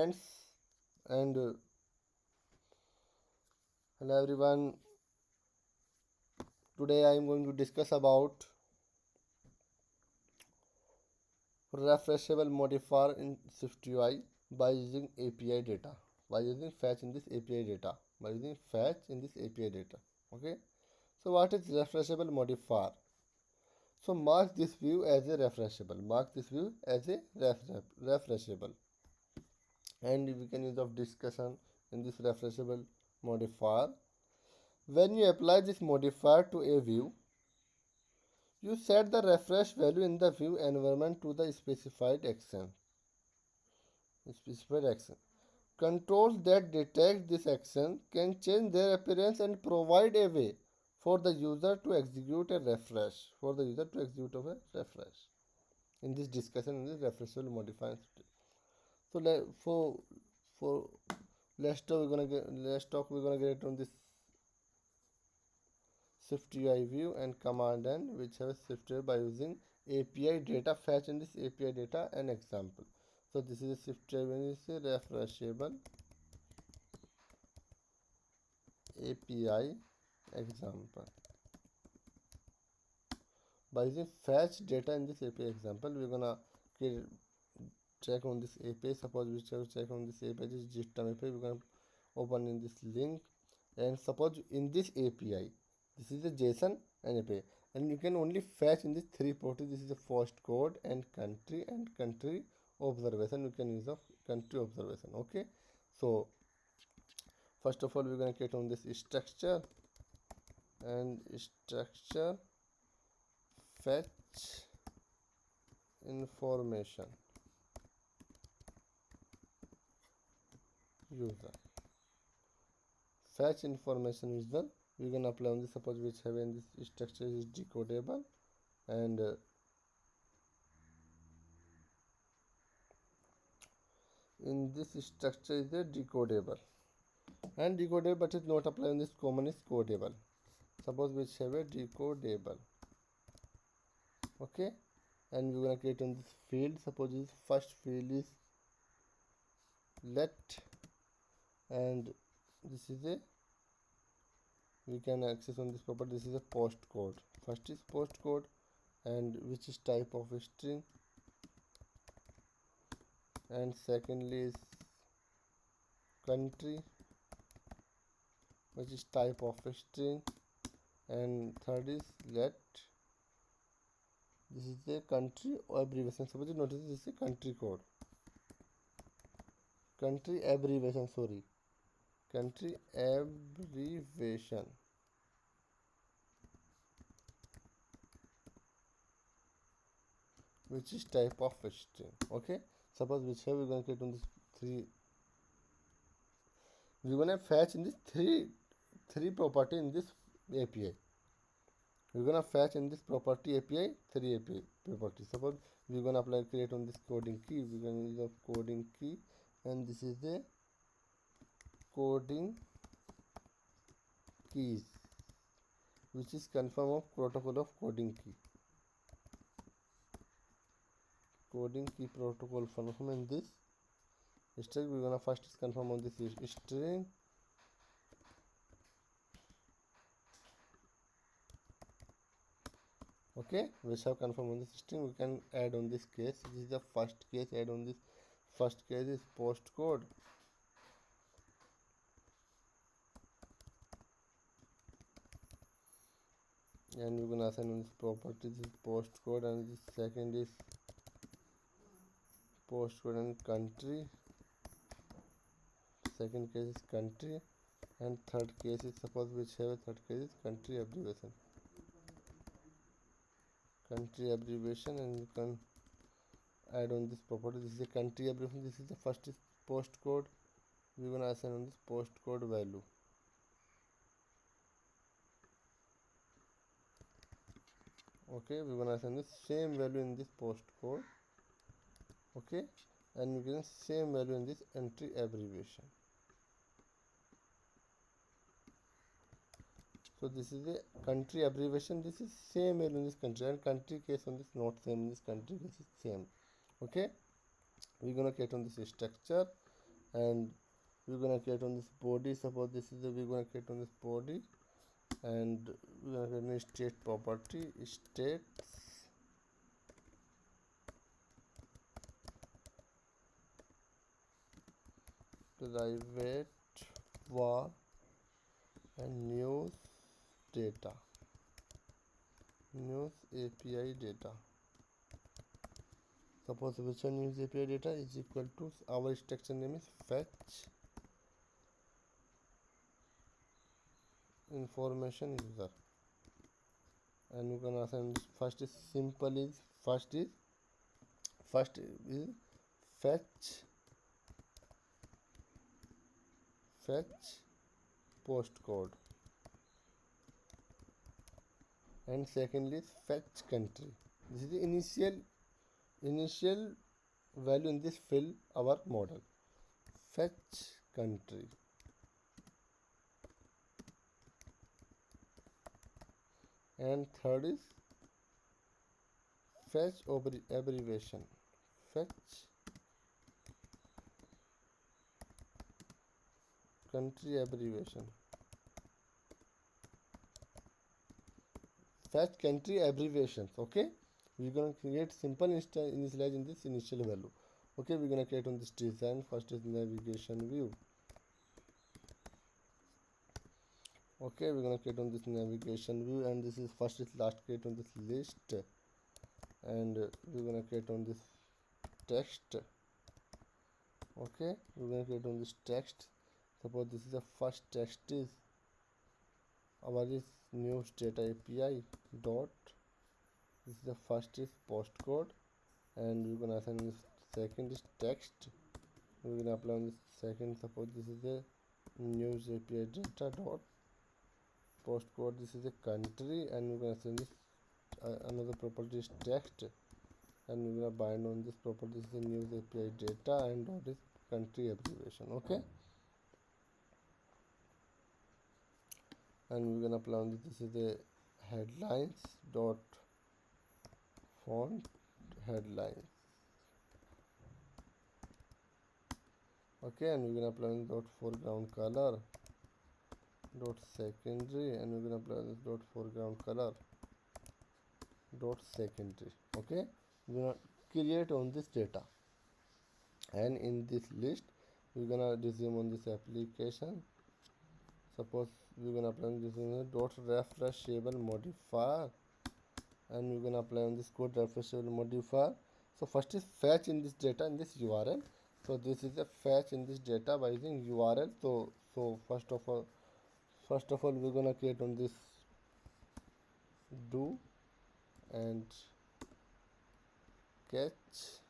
friends, and hello everyone. Today I am going to discuss about refreshable modifier in SwiftUI by using API data, by using fetch in this API data, by using fetch in this API data. Okay. So what is refreshable modifier? So mark this view as a refreshable. Mark this view as a refreshable, and we can use of discussion in this refreshable modifier. When you apply this modifier to a view, you set the refresh value in the view environment to the specified action. Controls that detect this action can change their appearance and provide a way for the user to execute a refresh. In this discussion, in this refreshable modifier. So for let's talk we're gonna get on this SwiftUI view and command N, which have SwiftUI by using API data fetch in this API data and example. So this is a SwiftUI when you say refreshable API example. By using fetch data in this API example, we're gonna check on this API. Suppose we check on this API, this GitHub API. We're gonna open in this link, and suppose in this API, this is a JSON and API, and you can only fetch in this three properties. This is a first code and country observation. You can use of country observation. Okay. So first of all, we're gonna get on this structure and structure fetch information user. Fetch information user. We're gonna apply on this. Suppose which have in this structure is decodable, and in this structure is a decodable, and decodable but is not apply on this common is codable. Suppose which have a decodable. Okay, and we're gonna create on this field. Suppose this first field is let, and this is a we can access on this property. This is a postcode. First is postcode, and which is type of a string, and secondly is country, which is type of a string, and third is let. This is a country or abbreviation. Suppose you notice this is a country code, country abbreviation, country abbreviation, which is type of a string. Okay. Suppose which have we're gonna get on this three, we're gonna fetch in this three property in this API. We're gonna fetch in this property API three API property. Suppose we're gonna apply create on this coding key. We're gonna use a coding key, and this is the coding keys, which is confirm of protocol of coding key. Coding key protocol confirm in this string. We're gonna first is confirm on this string. Okay, we have confirmed on this string. We can add on this case. This is the first case. Add on this first case is postcode, and we're gonna assign on this property. This is postcode, and this second is postcode and country. Second case is country, and third case is suppose which have a third case is country abbreviation. Country abbreviation, and you can add on this property. This is a country abbreviation. This is the first is postcode. We're gonna assign on this postcode value. Okay, we're gonna assign the same value in this postcode. Okay, and we can same value in this entry abbreviation. So this is a country abbreviation. This is same value in this country, and country case on this not same. In this country case is same. Okay, we're gonna create on this structure, and we're gonna create on this body. Suppose this is the we're gonna create on this body, and we're gonna create a state property, states private var and data news API data. Suppose which one news API data is equal to our structure name is fetch information user, and you can assign first is simple is first is fetch postcode, and secondly is fetch country. This is the initial value in this fill our model, fetch country, and third is fetch abbreviation, fetch country abbreviation, fetch country abbreviations. Okay, we're going to create simple initialize in this initial value. Okay, we're going to create on this design. First is navigation view. Okay, we're going to create on this navigation view, and this is first is last create on this list, and we're going to create on this text. Okay, we're going to create on this text. Suppose this is the first text is our is news data API dot, this is the first is postcode, and we're gonna assign this second is text. We're gonna apply on this second. Suppose this is the news API data dot postcode, this is a country, and we're gonna assign this another property is text, and we're gonna bind on this property. This is the news API data and dot is country abbreviation. Okay, and we're gonna apply on this is the headlines dot font headlines. Okay, and we're gonna apply on dot foreground color dot secondary, and we're gonna apply this dot foreground color dot secondary. Okay, we're gonna create on this data, and in this list we're gonna resume on this application. Suppose we're gonna apply on this dot refreshable modifier, and we're gonna apply on this code refreshable modifier. So first is fetch in this data in this URL. So this is a fetch in this data by using URL. So first of all we're gonna create on this do and catch.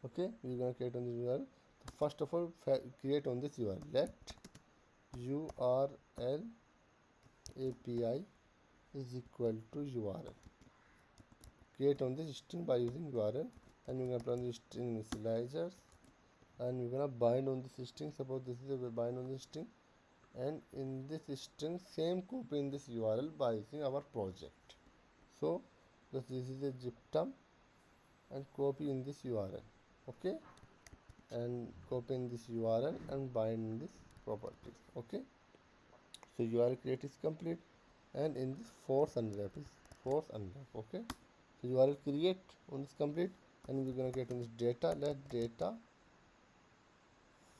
Okay, we're gonna create on this URL. So first of all create on this URL, let URL API is equal to URL. Create on this string by using URL, and we're gonna apply on the string initializers, and we're gonna bind on this string. Suppose this is a bind on this string, and in this string same copy in this URL by using our project. So this is a zip term, and copy in this URL. Okay, and copy in this URL and bind in this properties. Okay, so URL create is complete, and in this force unwrap is force unwrap. Okay, so URL create on this complete, and we're gonna get on this data, let data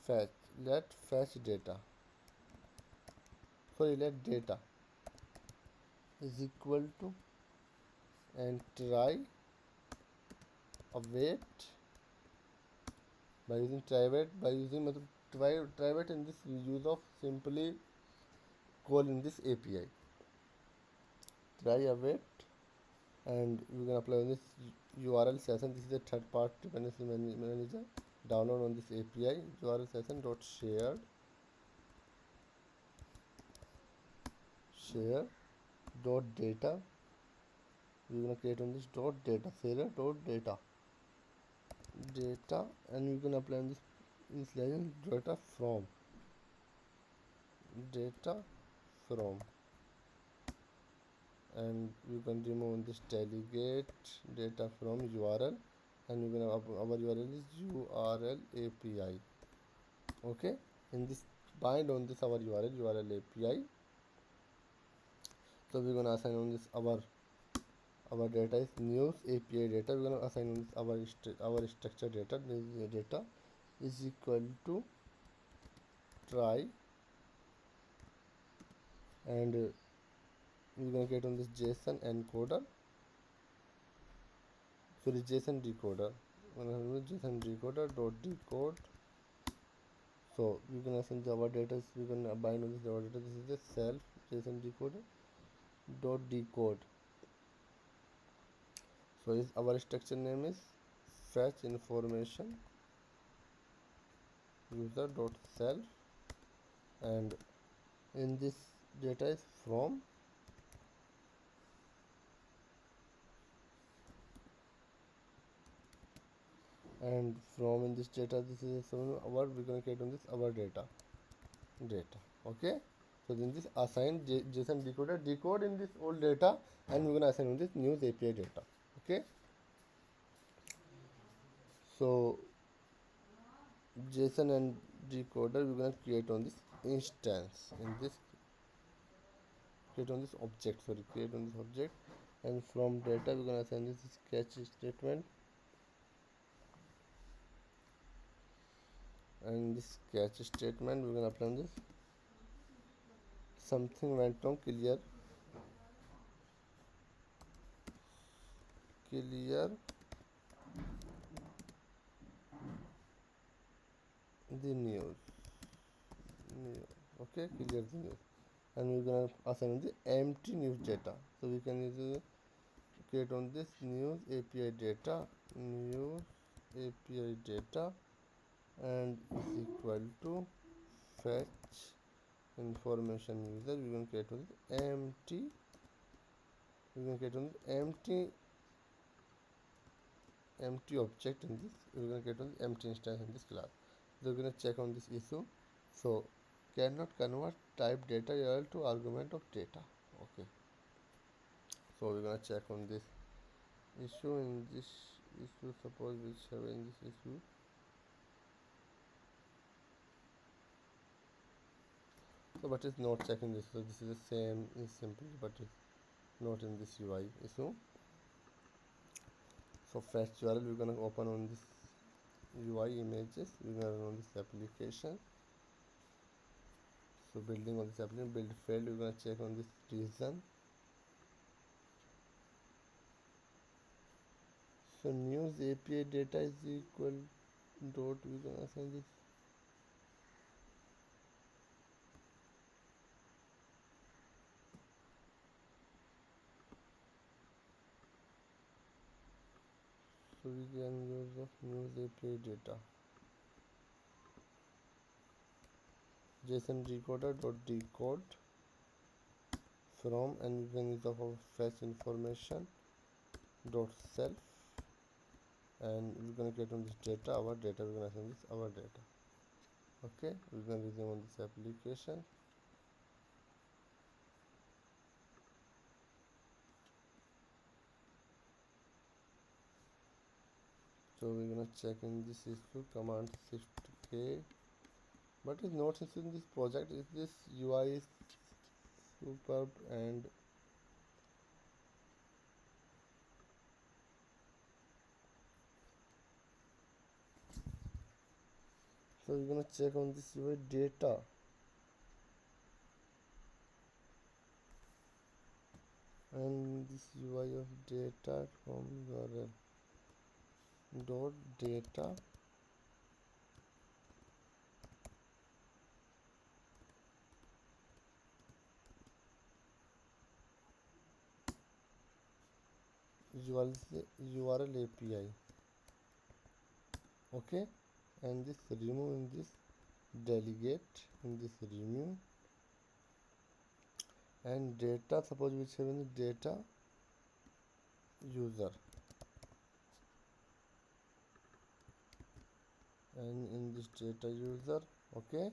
fetch, let fetch data, sorry, let data is equal to, and try await by using try await, by using try await in this use of simply call in this API try await, and we're gonna apply on this URL session. This is a third party dependency manager. Download on this API URL session dot share dot data. We're gonna create on this dot data share dot data, and we're gonna apply on this initialization data from, and we can remove this delegate data from URL, and we're gonna our URL is URL API. Okay, in this bind on this our URL API. So we're gonna assign on this our data is news API data. We're gonna assign on this our structure data. This data is equal to try, and we're gonna get on this JSON encoder. Sorry, JSON decoder. We're gonna have JSON decoder dot decode. So we're gonna send our data. We're gonna bind on this our data. This is the self JSON decoder dot decode. So is our structure name is fetch information user dot self, and in this data is from, and from in this data this is our we're gonna create on this our data. Okay, so in this assign JSON decoder decode in this old data, and we're gonna assign on this news API data. Okay, so JSON and decoder we're gonna create on this instance, in this create on this object, sorry, create on this object, and from data we're gonna assign this catch statement, and this catch statement we're gonna apply on this something went wrong, clear the news. Okay, clear the news, and we're gonna assign the empty news data. So we can use create on this news API data, news API data, and is equal to fetch information user. We're gonna create on the empty. We're gonna create on the empty object in this. We're gonna create on the empty instance in this class. So we're gonna check on this issue. So cannot convert type data URL to argument of data. Okay, so we're gonna check on this issue. In this issue, suppose we have in this issue, so but it's not checking this, so this is the same is simple, but it's not in this UI issue. So fetch URL we're gonna open on this UI images, we're gonna run on this application. So building on this application, build failed, we're gonna check on this reason. So news API data is equal dot, we're gonna assign this. So we can use of news API data JSON decoder dot decode from, and we can use of our fetch information dot self, and we're gonna get on this data our data, we're gonna send this our data. Okay, we're gonna resume on this application. So we're gonna check in this issue command shift K, but it's not in this project. Is this UI is superb, and so we're gonna check on this UI data, and this UI of data from URL dot data URL API. Okay, and this remove in this delegate, in this remove, and data, suppose we have in the data user, and in this data user. Okay,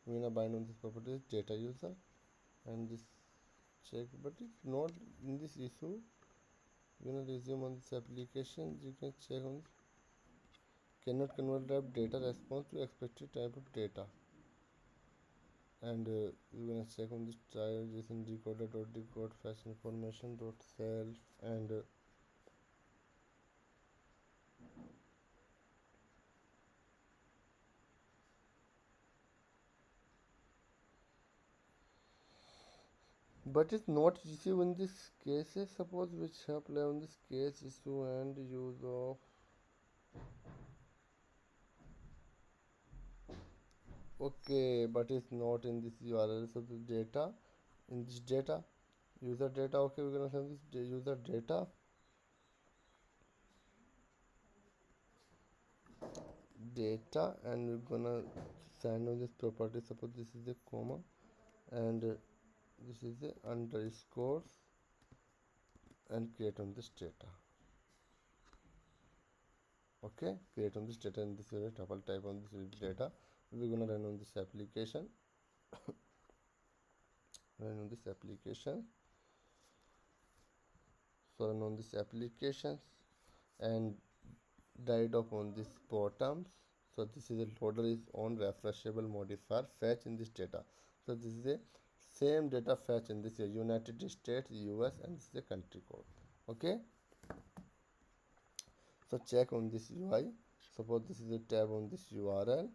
we're gonna bind on this property data user, and this check, but it's not in this issue. We're gonna resume on this application, you can check on this. cannot convert type data response to expected type of data. And you're gonna check on this trial JSON decoder dot decode fetch information dot self and but it's not issue in this cases. Suppose which apply on this case issue and use of okay, but it's not in this URL. So the data in this data user data. Okay, we're gonna send this user data and we're gonna send on this property. Suppose this is a comma and this is the underscores and create on this data. Okay, create on this data and this is a double type on this data. We're gonna run on this application. Run on this application. So run on this applications and died up on this bottoms. So this is a loader is on refreshable modifier fetch in this data. So this is a same data fetch in this United States, US, and this is a country code. Okay. So check on this UI. Suppose this is a tab on this URL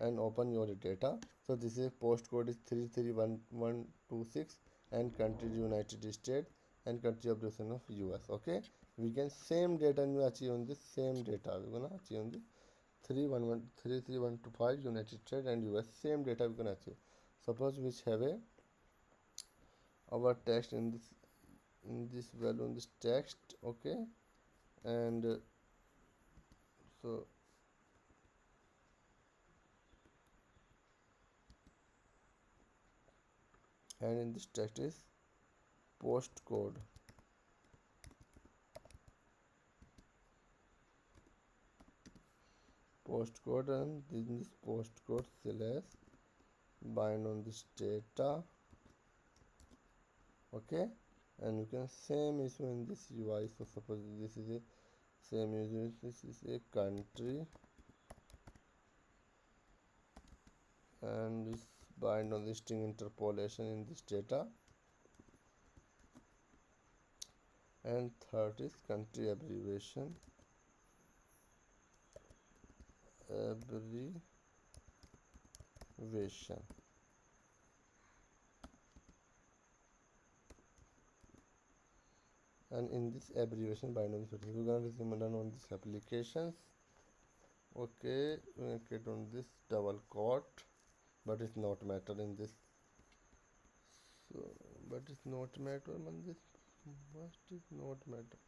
and open your data. So this is postcode is 331126 and country United States and country of duration of US. Okay, we can same data and we achieve on this same data. We're gonna achieve on this 33132 United States and US same data we're gonna achieve. Suppose which have a our text in this value on this text. Okay, and so and in this text is postcode and in this postcode slash bind on this data. Okay, and you can same issue in this UI. So suppose this is a same issue, this is a country and this bind on the string interpolation in this data, and third is country abbreviation and in this abbreviation bind on this. We're gonna resume done on this applications. Okay, we can create on this double quote, but it's not matter in this. So but it's not matter on this. What is not matter?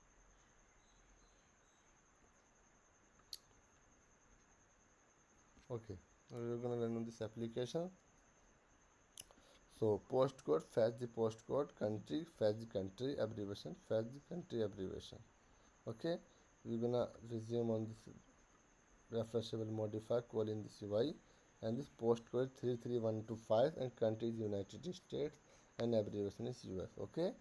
Okay, we're gonna run on this application. So postcode, fetch the postcode, country, fetch the country abbreviation, fetch the country abbreviation. Okay, we're gonna resume on this refreshable modifier call in this UI, and this postcode 33125 and country is United States and abbreviation is US. Okay,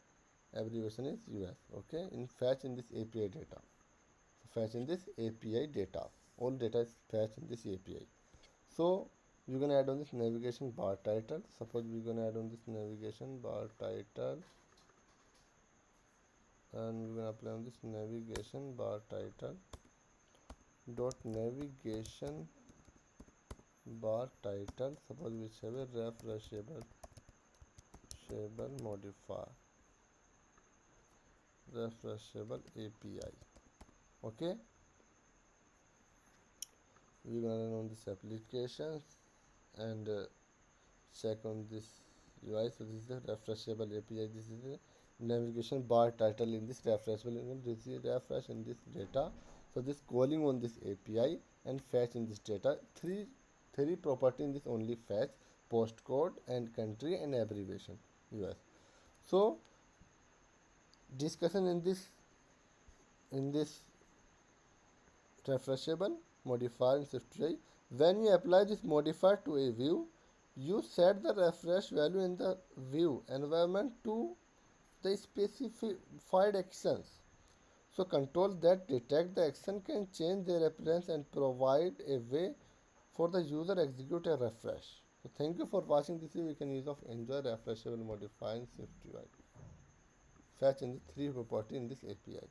abbreviation is US. Okay, in fetch in this API data. So fetch in this API data. All data is fetched in this API. So we're gonna add on this navigation bar title. Suppose we're gonna add on this navigation bar title, and we're gonna apply on this navigation bar title dot navigation bar title. Suppose we have a refreshable modifier, refreshable API. Okay, we're gonna run on this applications and check on this UI. So this is the refreshable API. This is the navigation bar title in this refreshable. This is refresh in this data. So this calling on this API and fetch in this data. Three property in this only fetch: postcode and country and abbreviation US. So discussion in this refreshable modifier in SwiftUI. When you apply this modifier to a view, you set the refresh value in the view environment to the specified actions. So controls that detect the action can change their appearance and provide a way for the user execute a refresh. So thank you for watching this video. We can use of enjoy refreshable modifier in SwiftUI. Fetch in the three property in this API.